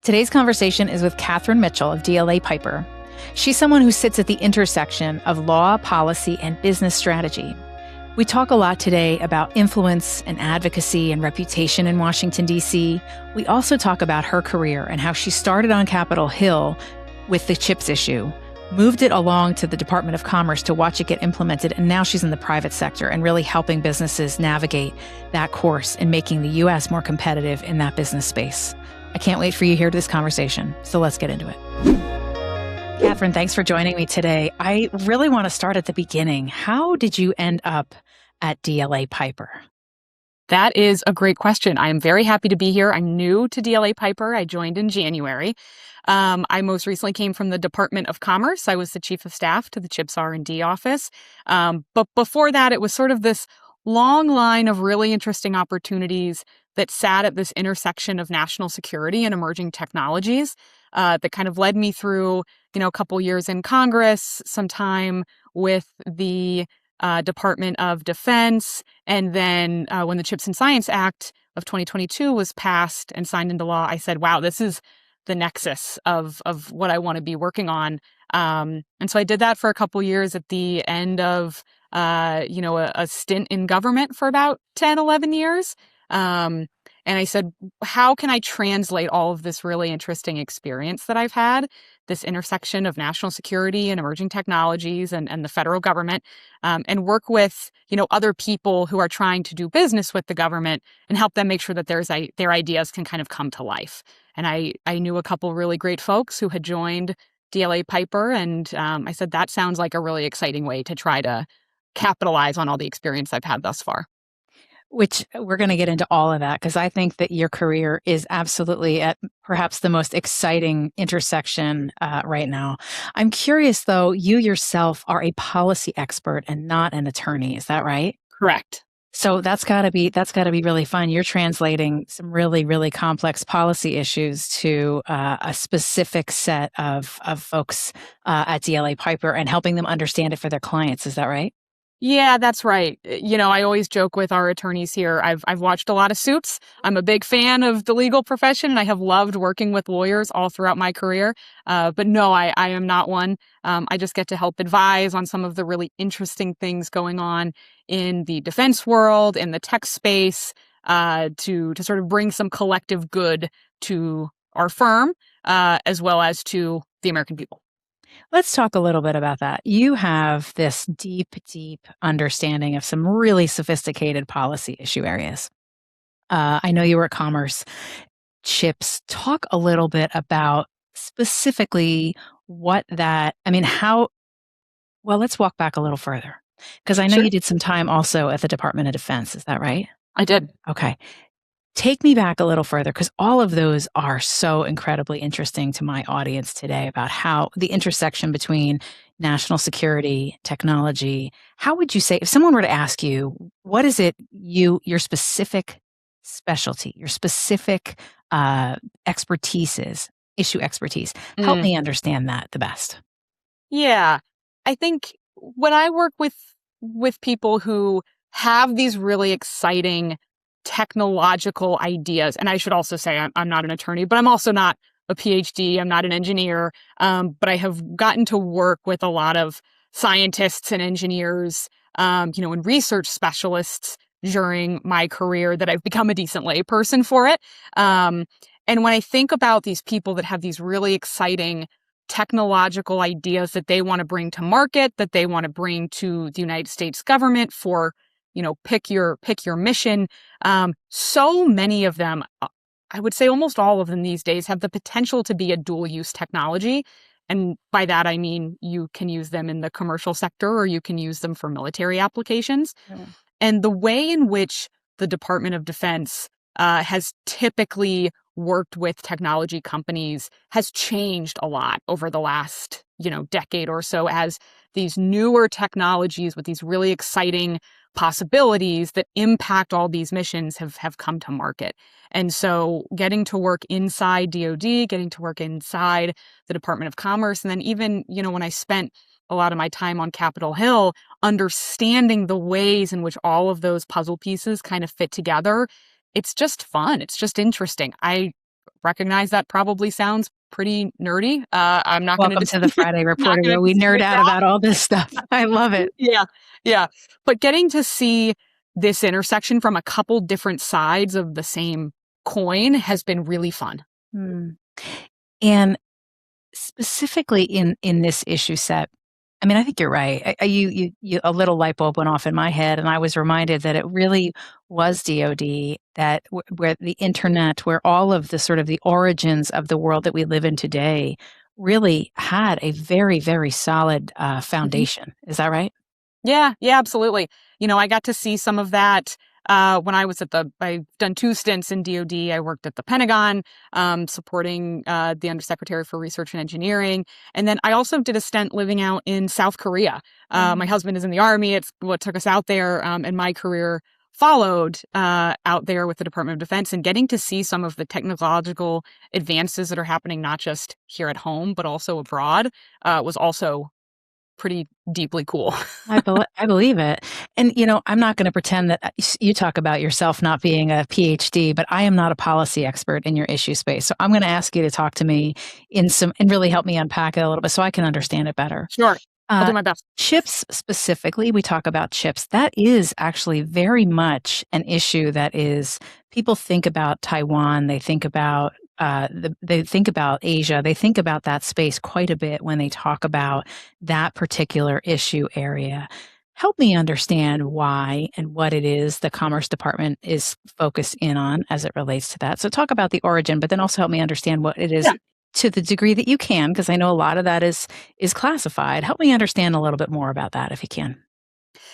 Today's conversation is with Katherine Mitchell of DLA Piper. She's someone who sits at the intersection of law, policy, and business strategy. We talk a lot today about influence and advocacy and reputation in Washington, D.C. We also talk about her career and how she started on Capitol Hill with the CHIPS issue, moved it along to the Department of Commerce to watch it get implemented, and now she's in the private sector and really helping businesses navigate that course and making the U.S. more competitive in that business space. I can't wait for you to hear this conversation, so let's get into it. Katherine, thanks for joining me today. I really want to start at the beginning. How did you end up at DLA Piper? That is a great question. I am very happy to be here. I'm new to DLA Piper. I joined in January. I most recently came from the Department of Commerce. I was the chief of staff to the CHIPS R&D office. But before that, it was sort of this long line of really interesting opportunities that sat at this intersection of national security and emerging technologies that kind of led me through, a couple years in Congress, some time with the Department of Defense. And then when the CHIPS and Science Act of 2022 was passed and signed into law, I said, wow, this is the nexus of what I want to be working on. And so I did that for a couple years at the end of, a stint in government for about 10, 11 years. And I said, how can I translate all of this really interesting experience that I've had, this intersection of national security and emerging technologies and the federal government, and work with, other people who are trying to do business with the government and help them make sure that their ideas can kind of come to life. And I knew a couple really great folks who had joined DLA Piper, and I said, that sounds like a really exciting way to try to capitalize on all the experience I've had thus far. Which we're going to get into all of that because I think that your career is absolutely at perhaps the most exciting intersection right now. I'm curious, though, you yourself are a policy expert and not an attorney. Is that right? Correct. So that's got to be really fun. You're translating some really, really complex policy issues to a specific set of folks at DLA Piper and helping them understand it for their clients. Is that right? Yeah, that's right. I always joke with our attorneys here. I've watched a lot of Suits. I'm a big fan of the legal profession, and I have loved working with lawyers all throughout my career. But no, I am not one. I just get to help advise on some of the really interesting things going on in the defense world, in the tech space, to sort of bring some collective good to our firm, as well as to the American people. Let's talk a little bit about that. You have this deep, deep understanding of some really sophisticated policy issue areas. I know you were at Commerce. CHIPS. Talk a little bit about specifically let's walk back a little further. Because I know you did some time also at the Department of Defense. Is that right? I did. Okay. Take me back a little further because all of those are so incredibly interesting to my audience today about how the intersection between national security, technology. How would you say, if someone were to ask you, what is it your specific specialty, your specific expertise is, issue expertise? Help me understand that the best. Yeah. I think when I work with people who have these really exciting technological ideas. And I should also say I'm not an attorney, but I'm also not a PhD. I'm not an engineer. But I have gotten to work with a lot of scientists and engineers, and research specialists during my career that I've become a decent layperson for it. And when I think about these people that have these really exciting technological ideas that they want to bring to market, that they want to bring to the United States government for pick your mission. So many of them, I would say almost all of them these days, have the potential to be a dual use technology. And by that, I mean, you can use them in the commercial sector or you can use them for military applications. Yeah. And the way in which the Department of Defense has typically worked with technology companies has changed a lot over the last, decade or so as these newer technologies with these really exciting possibilities that impact all these missions have come to market. And so getting to work inside DoD, getting to work inside the Department of Commerce, and then even, when I spent a lot of my time on Capitol Hill, understanding the ways in which all of those puzzle pieces kind of fit together, it's just fun. It's just interesting. I recognize that probably sounds pretty nerdy. I'm not going to Welcome to the Friday not Reporter, going where to we nerd dispute out that. about all this stuff. I love it. Yeah, yeah. But getting to see this intersection from a couple different sides of the same coin has been really fun. Hmm. And specifically in this issue set, I mean, I think you're right. A little light bulb went off in my head, and I was reminded that it really was DoD that where the internet, where all of the sort of the origins of the world that we live in today, really had a very, very solid Mhm. foundation. Is that right? Yeah, yeah, absolutely. I got to see some of that when I was I've done 2 stints in DoD. I worked at the Pentagon, supporting the Undersecretary for Research and Engineering. And then I also did a stint living out in South Korea. My Mm. husband is in the Army. It's what took us out there. And my career followed out there with the Department of Defense, and getting to see some of the technological advances that are happening, not just here at home, but also abroad, was also pretty deeply cool. I believe it. And, I'm not going to pretend that you talk about yourself not being a PhD, but I am not a policy expert in your issue space. So I'm going to ask you to talk to me and really help me unpack it a little bit so I can understand it better. Sure. I'll Uh, do my best. Chips specifically, we talk about chips. That is actually very much an issue that is, people think about Taiwan, they think about they think about Asia, they think about that space quite a bit when they talk about that particular issue area. Help me understand why and what it is the Commerce Department is focused in on as it relates to that. So talk about the origin, but then also help me understand what it is Yeah. to the degree that you can, because I know a lot of that is classified. Help me understand a little bit more about that if you can.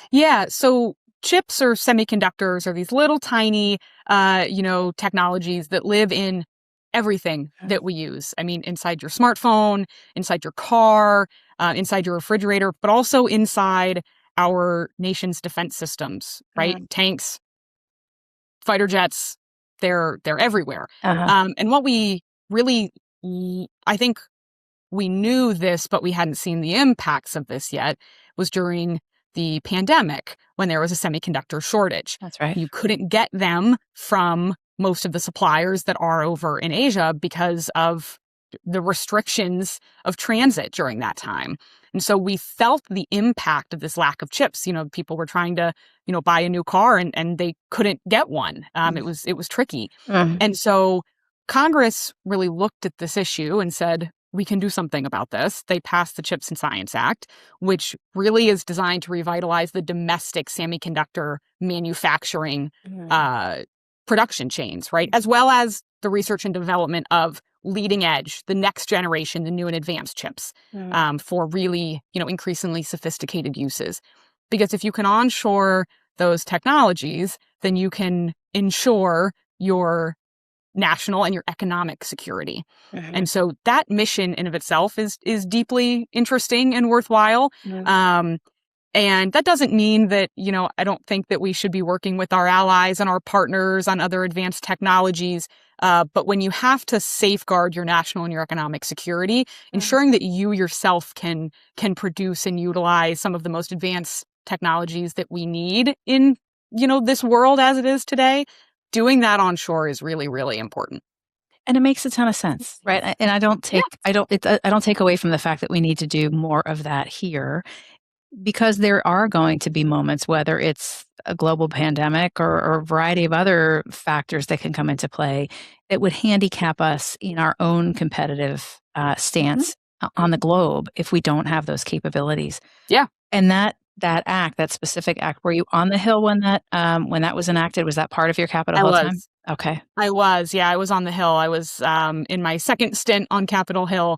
Yeah. So chips or semiconductors are these little tiny, technologies that live in everything that we use. I mean, inside your smartphone, inside your car, inside your refrigerator, but also inside our nation's defense systems, right? Mm. Tanks, fighter jets, they're everywhere. Uh-huh. And what we really, I think we knew this, but we hadn't seen the impacts of this yet, was during the pandemic when there was a semiconductor shortage. That's right. You couldn't get them from most of the suppliers that are over in Asia because of the restrictions of transit during that time. And so we felt the impact of this lack of chips. People were trying to, buy a new car, and they couldn't get one. It was tricky. Mm. And so Congress really looked at this issue and said, we can do something about this. They passed the Chips and Science Act, which really is designed to revitalize the domestic semiconductor manufacturing Mm. production chains, right? As well as the research and development of leading edge, the next generation, the new and advanced chips, Mm. for really, increasingly sophisticated uses. Because if you can onshore those technologies, then you can ensure your national and your economic security. Mhm. And so that mission in of itself is deeply interesting and worthwhile. Mm. Um, and that doesn't mean that, I don't think that we should be working with our allies and our partners on other advanced technologies. But when you have to safeguard your national and your economic security, Mm. ensuring that you yourself can produce and utilize some of the most advanced technologies that we need in, this world as it is today, doing that onshore is really, really important. And it makes a ton of sense, right? And Yeah. I don't take away from the fact that we need to do more of that here, because there are going to be moments, whether it's a global pandemic or a variety of other factors that can come into play, that would handicap us in our own competitive Mhm. stance on the globe if we don't have those capabilities. Yeah, And that specific act, were you on the Hill when that was enacted? Was that part of your Capitol I Hill time? was. Okay. I was. Yeah, I was on the Hill. I was in my second stint on Capitol Hill,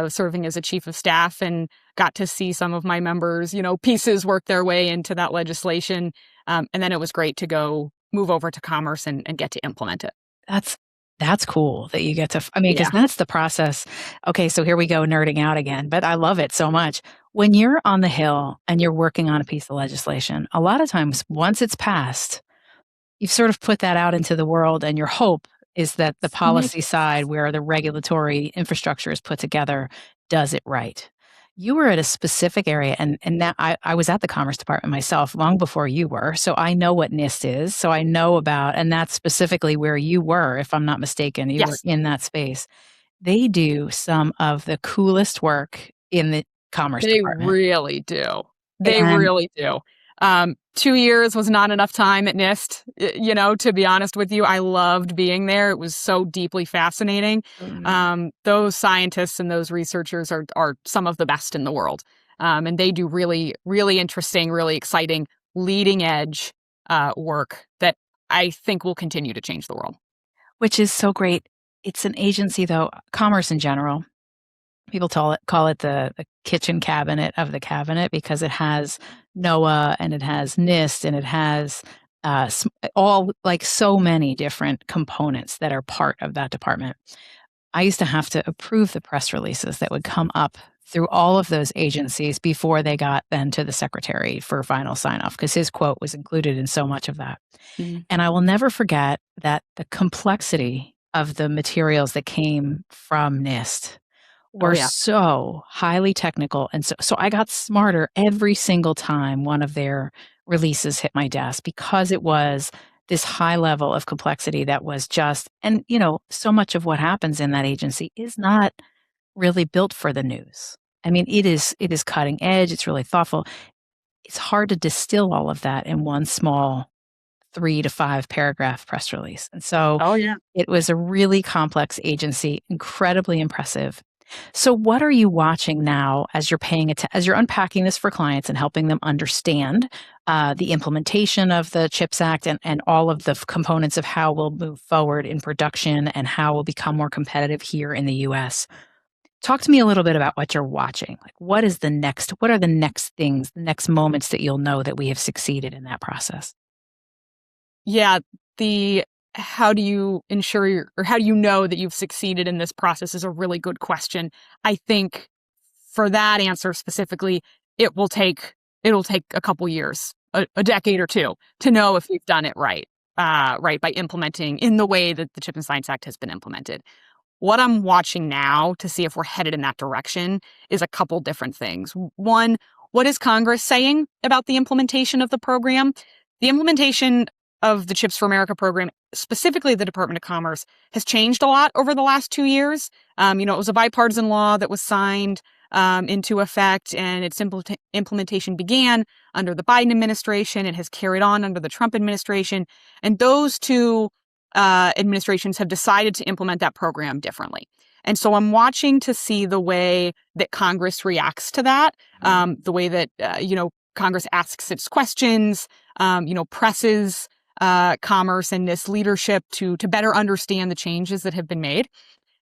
serving as a chief of staff, and got to see some of my members, pieces work their way into that legislation. And then it was great to go move over to commerce and get to implement it. That's that's cool that you get to I mean, because Yeah. that's the process. Okay, so here we go nerding out again, but I love it so much. When you're on the Hill and you're working on a piece of legislation, a lot of times once it's passed, you've sort of put that out into the world, and your hope is that the Mhm. policy side, where the regulatory infrastructure is put together, does it right. You were at a specific area, and now I was at the Commerce Department myself long before you were, so I know what NIST is. So I know about, and that's specifically where you were, if I'm not mistaken. You were Yes, in that space. They do some of the coolest work in the Commerce they Department, really do. They and really do. 2 years was not enough time at NIST. To be honest with you, I loved being there. It was so deeply fascinating. mm, Those scientists and those researchers are some of the best in the world. And they do really, really interesting, really exciting, leading edge work that I think will continue to change the world. which is so great. It's an agency, though, commerce in general. People call it the kitchen cabinet of the cabinet because it has NOAA and it has NIST and it has all like so many different components that are part of that department. I used to have to approve the press releases that would come up through all of those agencies before they got then to the secretary for final sign off because his quote was included in so much of that. Mhm. And I will never forget that the complexity of the materials that came from NIST Oh were yeah. so highly technical, and so I got smarter every single time one of their releases hit my desk because it was this high level of complexity that was just and, so much of what happens in that agency is not really built for the news. I mean, it is cutting edge, it's really thoughtful. It's hard to distill all of that in one small 3 to 5 paragraph press release, and so Oh yeah. it was a really complex agency, incredibly impressive. So what are you watching now as you're as you're unpacking this for clients and helping them understand, the implementation of the CHIPS Act and all of the components of how we'll move forward in production and how we'll become more competitive here in the US? Talk to me a little bit about what you're watching. Like, what are the next things, the next moments that you'll know that we have succeeded in that process? Yeah, the how do you ensure or how do you know that you've succeeded in this process is a really good question. I think for that answer specifically, it will take it'll take a couple years, a decade or two to know if we've done it right. Right, by implementing in the way that the Chip and Science Act has been implemented. What I'm watching now to see if we're headed in that direction is a couple different things. One, what is Congress saying about the implementation of the program? The implementation of the Chips for America program, specifically the Department of Commerce, has changed a lot over the last 2 years. It was a bipartisan law that was signed into effect, and its implementation began under the Biden administration. It has carried on under the Trump administration. And those two administrations have decided to implement that program differently. And so I'm watching to see the way that Congress reacts to that, the way that, Congress asks its questions, presses commerce and this leadership to better understand the changes that have been made.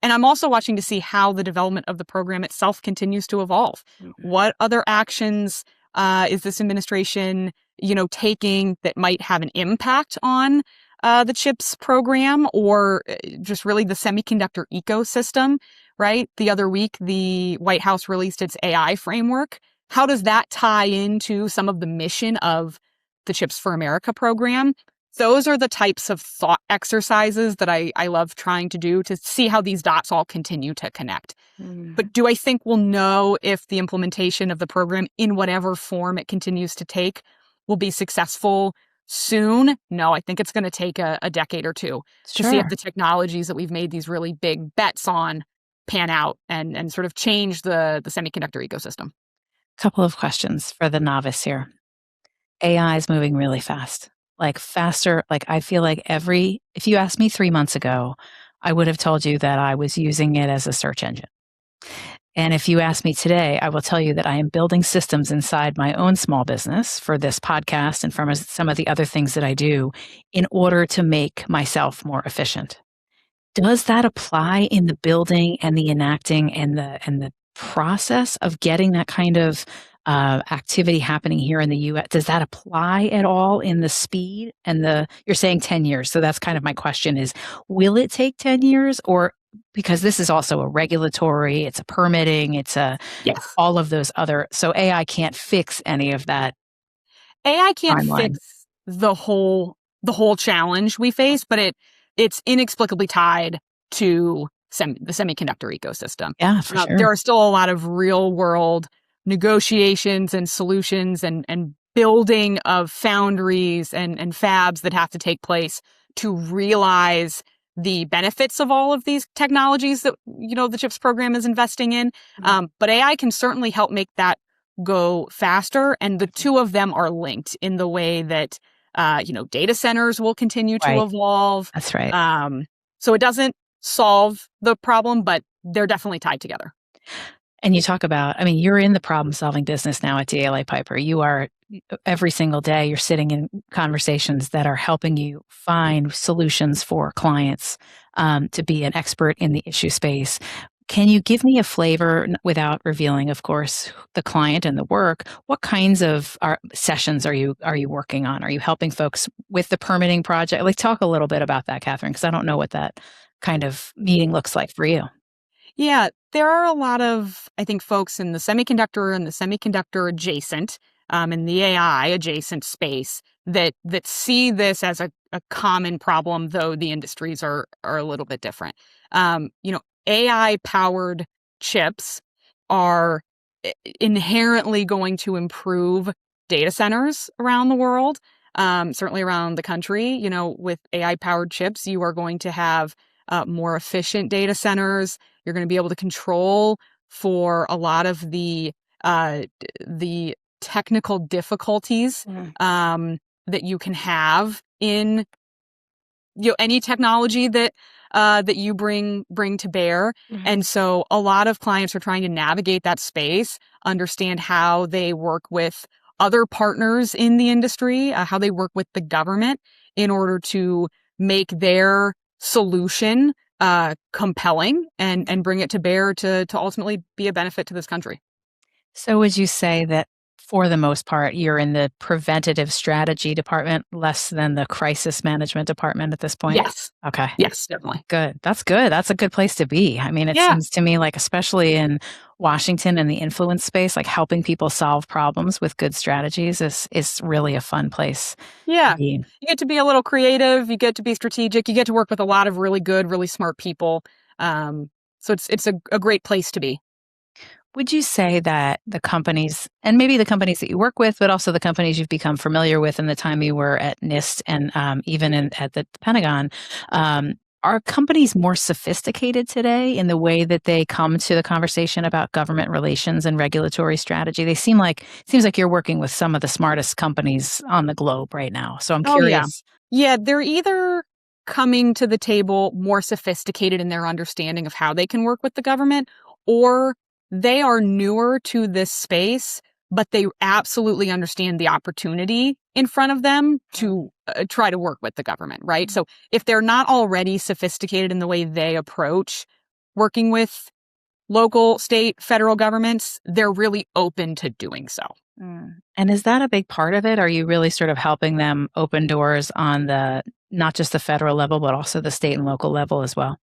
And I'm also watching to see how the development of the program itself continues to evolve. Mhm. What other actions is this administration, taking that might have an impact on the CHIPS program or just really the semiconductor ecosystem, right? The other week, the White House released its AI framework. How does that tie into some of the mission of the CHIPS for America program? Those are the types of thought exercises that I love trying to do to see how these dots all continue to connect. Mhm. But do I think we'll know if the implementation of the program, in whatever form it continues to take, will be successful soon? No, I think it's going to take a decade or two to see if Sure. the technologies that we've made these really big bets on pan out and sort of change the semiconductor ecosystem. Couple of questions for the novice here. AI is moving really fast, like faster. Like I feel like if you asked me 3 months ago, I would have told you that I was using it as a search engine. And if you ask me today, I will tell you that I am building systems inside my own small business for this podcast and from some of the other things that I do in order to make myself more efficient. Does that apply in the building and the enacting and the process of getting that kind of activity happening here in the U.S.? Does that apply at all in the speed and the? You're saying 10 years, so that's kind of my question: is will it take 10 years, or because this is also a regulatory, it's a permitting, it's Yes. all of those other. So AI can't fix any of that AI can't timeline. fix the whole challenge we face, but it's inexplicably tied to the semiconductor ecosystem. Yeah, for There sure. are still a lot of real world negotiations and solutions and building of foundries and fabs that have to take place to realize the benefits of all of these technologies that, the CHIPS program is investing in. But AI can certainly help make that go faster. And the two of them are linked in the way that, data centers will continue to Right. evolve. That's right. So it doesn't solve the problem, but they're definitely tied together. And you talk about, I mean, you're in the problem-solving business now at DLA Piper. You are every single day, you're sitting in conversations that are helping you find solutions for clients, to be an expert in the issue space. Can you give me a flavor, without revealing, of course, the client and the work? What kinds of sessions are you working on? Are you helping folks with the permitting project? Like, talk a little bit about that, Katherine, because I don't know what that kind of meeting looks like for you. Yeah, there are a lot of, I think, folks in the semiconductor and the semiconductor adjacent, and the AI adjacent space that see this as a common problem, though the industries are a little bit different. AI powered chips are inherently going to improve data centers around the world, certainly around the country. With AI powered chips, you are going to have more efficient data centers. You're going to be able to control for a lot of the technical difficulties that you can have in any technology that you bring to bear. And so a lot of clients are trying to navigate that space, understand how they work with other partners in the industry, how they work with the government in order to make their solution compelling and bring it to bear to ultimately be a benefit to this country. So would you say that for the most part, you're in the preventative strategy department less than the crisis management department at this point? Yes. Okay, Yes, definitely. good. That's good. That's a good place to be. I mean, it Yeah. seems to me like, especially in Washington and the influence space, like helping people solve problems with good strategies is really a fun place to Yeah. be. You get to be a little creative, you get to be strategic, you get to work with a lot of really good, really smart people. So it's a great place to be. Would you say that the companies, and maybe the companies that you work with, but also the companies you've become familiar with in the time you were at NIST and even at the Pentagon, are companies more sophisticated today in the way that they come to the conversation about government relations and regulatory strategy? They seems like you're working with some of the smartest companies on the globe right now. So I'm Oh, yeah. curious. Yeah, they're either coming to the table more sophisticated in their understanding of how they can work with the government, or they are newer to this space, but they absolutely understand the opportunity in front of them to try to work with the government, right? So if they're not already sophisticated in the way they approach working with local, state, federal governments, they're really open to doing so. And is that a big part of it? Are you really sort of helping them open doors on the not just the federal level, but also the state and local level as well?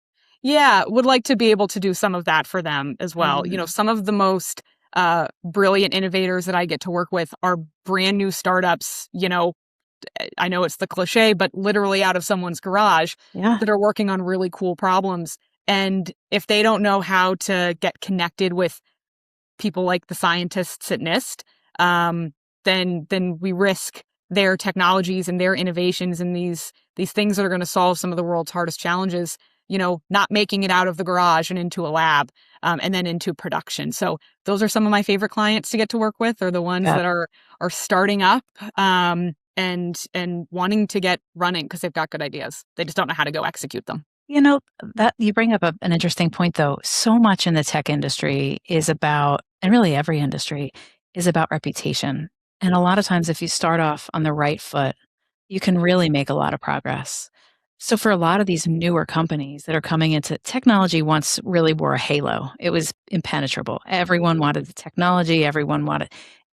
Yeah, would like to be able to do some of that for them as well. Some of the most brilliant innovators that I get to work with are brand new startups. I know it's the cliche, but literally out of someone's garage Yeah. that are working on really cool problems. And if they don't know how to get connected with people like the scientists at NIST, then we risk their technologies and their innovations and these things that are going to solve some of the world's hardest challenges, not making it out of the garage and into a lab, and then into production. So those are some of my favorite clients to get to work with, are the ones Yeah. that are starting up, and wanting to get running because they've got good ideas. They just don't know how to go execute them. You know, that you bring up an interesting point, though. So much in the tech industry is about, and really every industry is about reputation. And a lot of times, if you start off on the right foot, you can really make a lot of progress. So, for a lot of these newer companies that are coming into technology, once really wore a halo. It was impenetrable. Everyone wanted the technology, everyone wanted,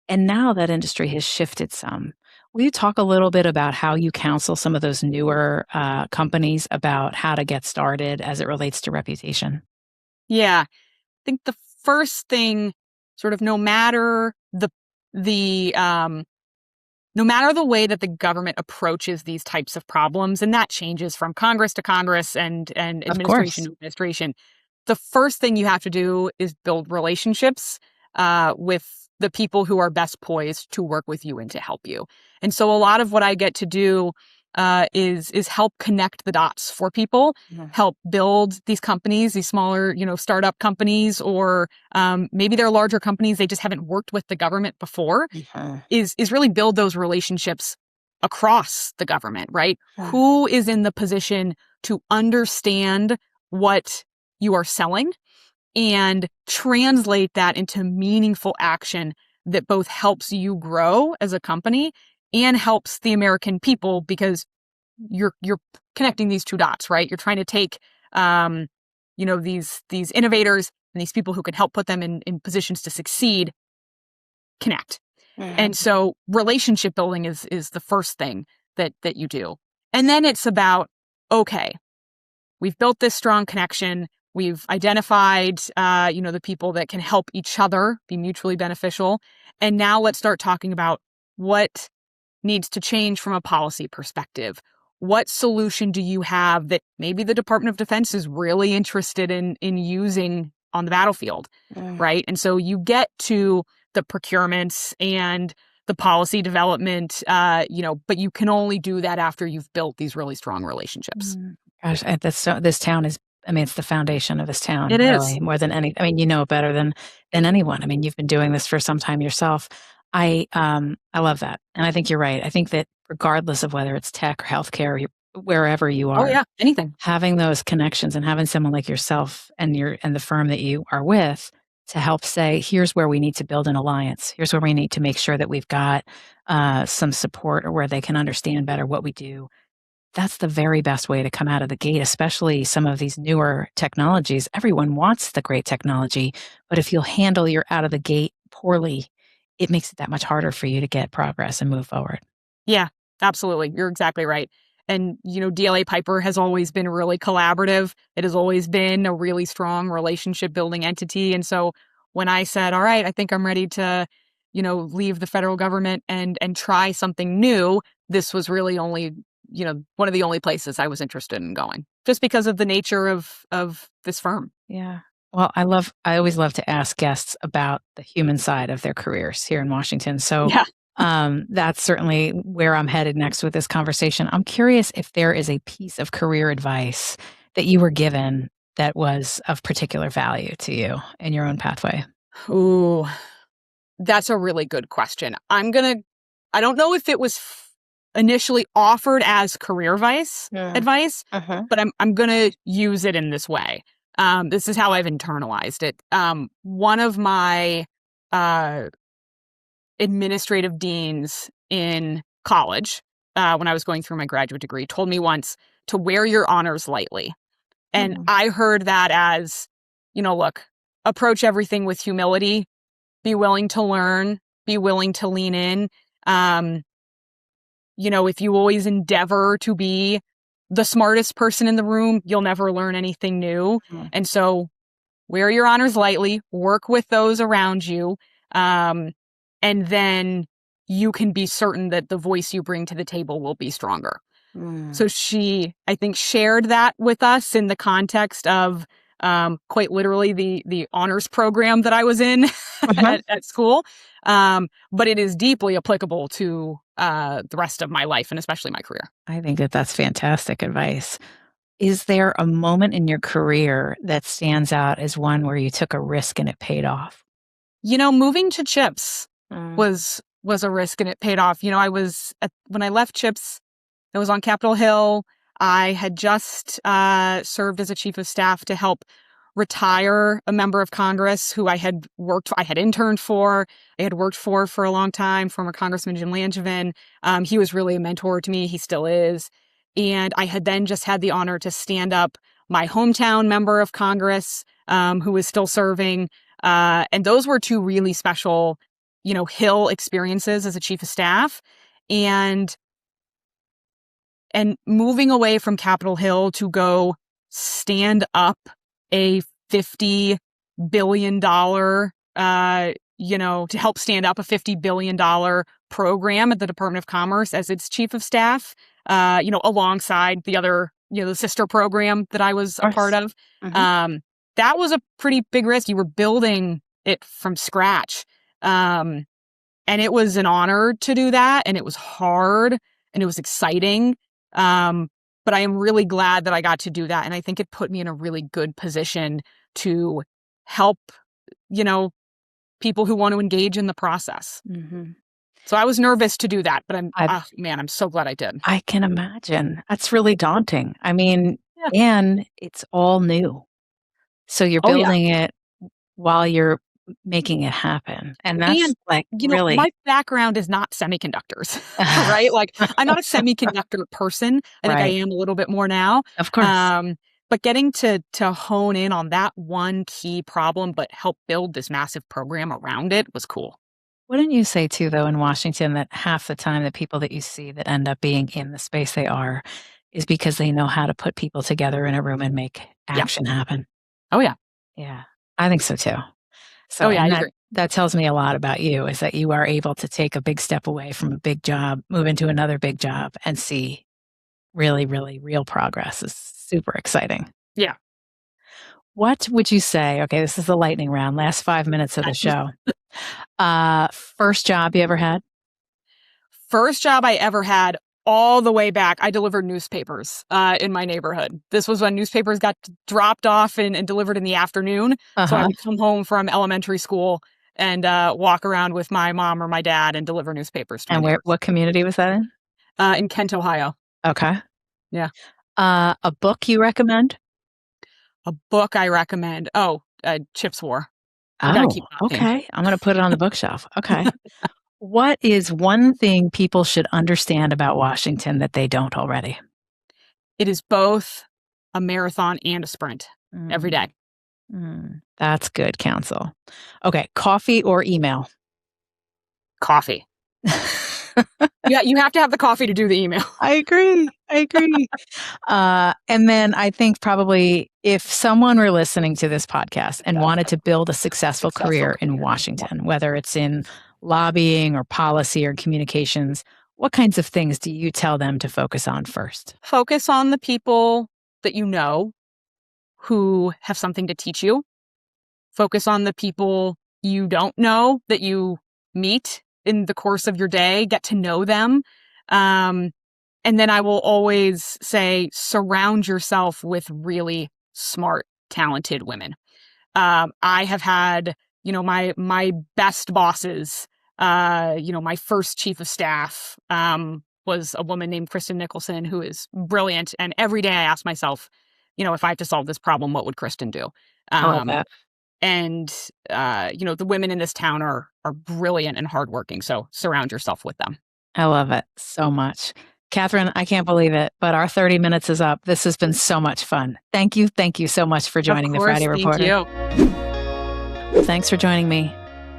and now that industry has shifted some. Will you talk a little bit about how you counsel some of those newer companies about how to get started as it relates to reputation? Yeah, I think the first thing, sort of, the no matter the way that the government approaches these types of problems, and that changes from Congress to Congress and Of administration course. to administration, the first thing you have to do is build relationships with the people who are best poised to work with you and to help you. And so a lot of what I get to do is help connect the dots for people, help build these companies, these smaller, startup companies, or maybe they're larger companies. They just haven't worked with the government before. Is really build those relationships across the government, right? Who is in the position to understand what you are selling and translate that into meaningful action that both helps you grow as a company and helps the American people, because you're connecting these two dots, right? You're trying to take these innovators and these people who can help put them in positions to succeed, connect. And so relationship building is the first thing that you do. And then it's about, okay, we've built this strong connection. We've identified, the people that can help each other be mutually beneficial. And now let's start talking about what needs to change from a policy perspective. What solution do you have that maybe the Department of Defense is really interested in using on the battlefield, right? And so you get to the procurements and the policy development, but you can only do that after you've built these really strong relationships. Gosh, this town is, it's the foundation of this town, It really, is. more than any, you know better than anyone. You've been doing this for some time yourself. I love that. And I think you're right. I think that regardless of whether it's tech or healthcare, wherever you are, Oh yeah, anything. having those connections and having someone like yourself and the firm that you are with to help say, here's where we need to build an alliance. Here's where we need to make sure that we've got some support, or where they can understand better what we do. That's the very best way to come out of the gate, especially some of these newer technologies. Everyone wants the great technology, but if you'll handle your out of the gate poorly, it makes it that much harder for you to get progress and move forward. Yeah, absolutely. You're exactly right. And, DLA Piper has always been really collaborative. It has always been a really strong relationship building entity. And so when I said, all right, I think I'm ready to, leave the federal government and try something new, this was really only, one of the only places I was interested in going, just because of the nature of this firm. Yeah. Well, I always love to ask guests about the human side of their careers here in Washington. So Yeah. that's certainly where I'm headed next with this conversation. I'm curious if there is a piece of career advice that you were given that was of particular value to you in your own pathway. Ooh, that's a really good question. I don't know if it was initially offered as career advice, but I'm going to use it in this way. This is how I've internalized it. One of my administrative deans in college, when I was going through my graduate degree, told me once to wear your honors lightly. And I heard that as, look, approach everything with humility, be willing to learn, be willing to lean in. If you always endeavor to be the smartest person in the room, you'll never learn anything new. And so wear your honors lightly, work with those around you. And then you can be certain that the voice you bring to the table will be stronger. So she, I think, shared that with us in the context of quite literally the honors program that I was in at school. But it is deeply applicable to the rest of my life and especially my career. I think that that's fantastic advice. Is there a moment in your career that stands out as one where you took a risk and it paid off? Moving to CHIPS was a risk and it paid off. When I left CHIPS, I was on Capitol Hill. I had just served as a chief of staff to help retire a member of Congress who I had interned for, I had worked for a long time, former Congressman Jim Langevin. He was really a mentor to me. He still is. And I had then just had the honor to stand up my hometown member of Congress, who was still serving. And those were two really special, Hill experiences as a chief of staff. And moving away from Capitol Hill to go stand up a $50 billion, to help stand up a $50 billion program at the Department of Commerce as its chief of staff, alongside the other, the sister program that I was a part of. that was a pretty big risk. You were building it from scratch. And it was an honor to do that. And it was hard and it was exciting. But I am really glad that I got to do that. And I think it put me in a really good position to help, people who want to engage in the process. Mm-hmm. So I was nervous to do that, but I'm so glad I did. I can imagine. That's really daunting. I mean, Yeah. and it's all new. So you're building it while you're making it happen. And that's really... my background is not semiconductors, right? Like, I'm not a semiconductor person. I think I am a little bit more now. Of course. But getting to hone in on that one key problem, but help build this massive program around it was cool. Wouldn't you say too, though, in Washington, that half the time the people that you see that end up being in the space they are is because they know how to put people together in a room and make action happen? Oh, yeah. Yeah, I think so too. So I agree. That tells me a lot about you, is that you are able to take a big step away from a big job, move into another big job, and see really, really real progress. Is super exciting. Yeah. What would you say? Okay, this is the lightning round, last 5 minutes of the show. First job you ever had? First job I ever had, all the way back, I delivered newspapers in my neighborhood. This was when newspapers got dropped off and delivered in the afternoon. So I would come home from elementary school and walk around with my mom or my dad and deliver newspapers to And what community was that in? In Kent, Ohio. Okay. Yeah. A book you recommend? A book I recommend. Chip's War. Oh, okay. I'm going to put it on the bookshelf. Okay. What is one thing people should understand about Washington that they don't already? It is both a marathon and a sprint every day. That's good counsel. Okay. Coffee or email? Coffee. Yeah, you have to have the coffee to do the email. I agree. And then I think probably if someone were listening to this podcast and wanted to build a successful career in Washington, whether it's in lobbying or policy or communications, what kinds of things do you tell them to focus on first? Focus on the people that you know who have something to teach you. Focus on the people you don't know that you meet in the course of your day. Get to know them. And then I will always say, surround yourself with really smart, talented women. I have had, my best bosses, my first chief of staff was a woman named Kristen Nicholson, who is brilliant. And every day I ask myself, if I have to solve this problem, what would Kristen do? I love that. And, the women in this town are brilliant and hardworking. So surround yourself with them. I love it so much. Katherine, I can't believe it, but our 30 minutes is up. This has been so much fun. Thank you. Thank you so much for joining the Friday Reporter. Thank you. Well, thanks for joining me.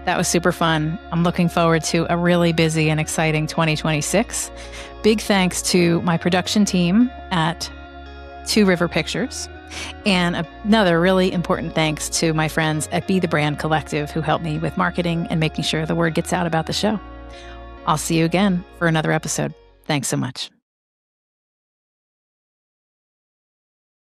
That was super fun. I'm looking forward to a really busy and exciting 2026. Big thanks to my production team at Two River Pictures. And another really important thanks to my friends at Be the Brand Collective, who helped me with marketing and making sure the word gets out about the show. I'll see you again for another episode. Thanks so much.